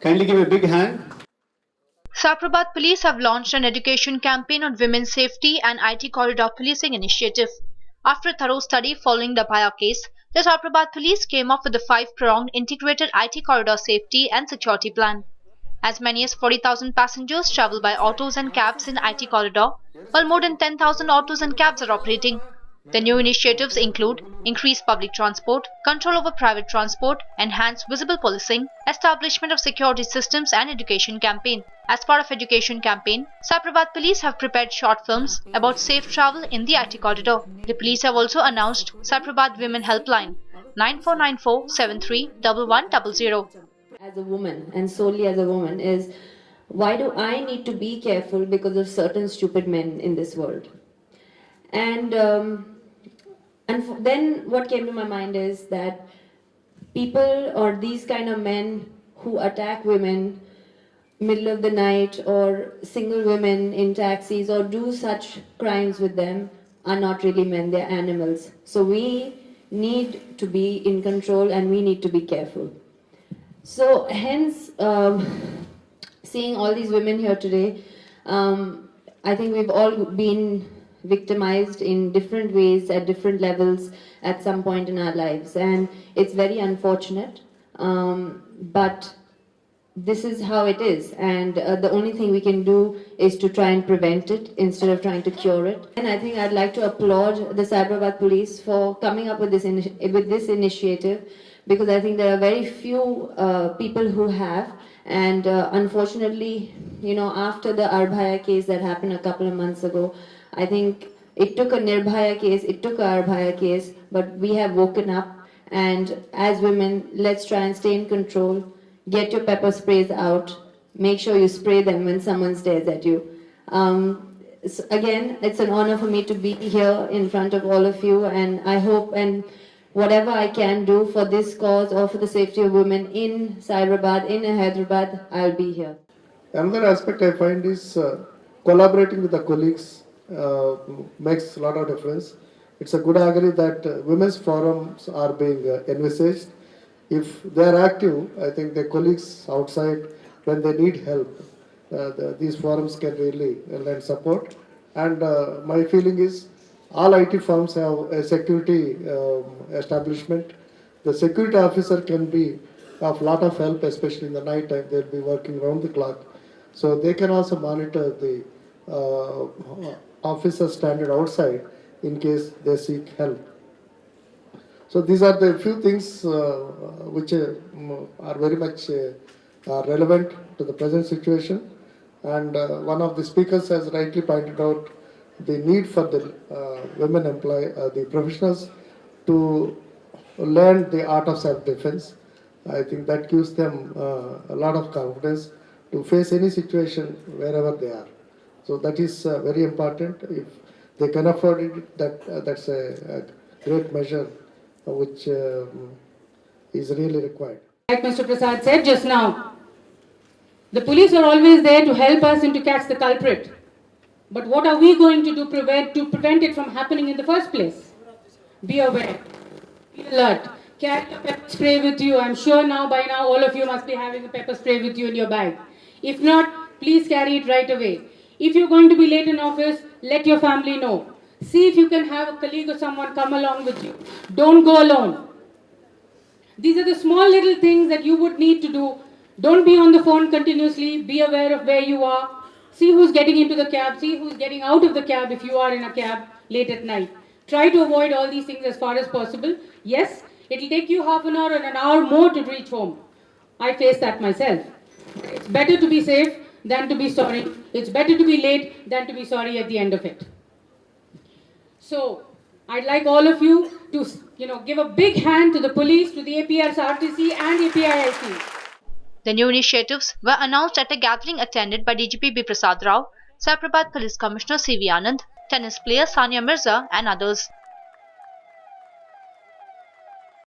Kindly give a big hand. Saprabad Police have launched an education campaign on women's safety and IT corridor policing initiative. After a thorough study following the Abhaya case, the Saprabad Police came up with a 5-pronged integrated IT corridor safety and security plan. As many as 40,000 passengers travel by autos and cabs in IT corridor, while more than 10,000 autos and cabs are operating. The new initiatives include increased public transport, control over private transport, enhanced visible policing, establishment of security systems and education campaign. As part of education campaign, Saprabad Police have prepared short films about safe travel in the IT corridor. The police have also announced Saprabad Women Helpline 9494 73 1100. As a woman, and solely as a woman, is why do I need to be careful because of certain stupid men in this world? And then what came to my mind is that people or these kind of men who attack women middle of the night or single women in taxis or do such crimes with them are not really men, they're animals. So we need to be in control and we need to be careful. So hence, seeing all these women here today, I think we've all been victimized in different ways at different levels at some point in our lives, and it's very unfortunate, but this is how it is, and the only thing we can do is to try and prevent it instead of trying to cure it. And I think I'd like to applaud the Saprabad Police for coming up with this initiative, because I think there are very few people who have, and unfortunately, you know, after the Arbhaya case that happened a couple of months ago, I think it took a Nirbhaya case, it took a Arbhaya case, but we have woken up, and as women, let's try and stay in control. Get your pepper sprays out. Make sure you spray them when someone stares at you. So again, it's an honor for me to be here in front of all of you, and I hope and whatever I can do for this cause or for the safety of women in Cyberabad, in Hyderabad, I'll be here. Another aspect I find is collaborating with the colleagues makes a lot of difference. It's a good agree that women's forums are being envisaged. If they are active, I think the colleagues outside, when they need help, these forums can really lend support. And my feeling is all IT firms have a security establishment. The security officer can be of lot of help, especially in the night time. They'll be working round the clock. So they can also monitor the officers standing outside in case they seek help. So these are the few things which are very much relevant to the present situation. And one of the speakers has rightly pointed out the need for the women the professionals to learn the art of self-defense. I think that gives them a lot of confidence to face any situation wherever they are. So that is very important. If they can afford it, that's a great measure which is really required. Like Mr. Prasad said just now, the police are always there to help us and to catch the culprit. But what are we going to do to prevent it from happening in the first place? Be aware, be alert, carry a pepper spray with you. I'm sure by now all of you must be having a pepper spray with you in your bag. If not, please carry it right away. If you're going to be late in office, let your family know. See if you can have a colleague or someone come along with you. Don't go alone. These are the small little things that you would need to do. Don't be on the phone continuously. Be aware of where you are. See who's getting into the cab. See who's getting out of the cab if you are in a cab late at night. Try to avoid all these things as far as possible. Yes, it'll take you half an hour and an hour more to reach home. I face that myself. It's better to be safe than to be sorry. It's better to be late than to be sorry at the end of it. So, I'd like all of you to, give a big hand to the police, to the APRSRTC and APIIC. The new initiatives were announced at a gathering attended by DGP B. Prasad Rao, Saprabad Police Commissioner C.V. Anand, tennis player Sania Mirza and others.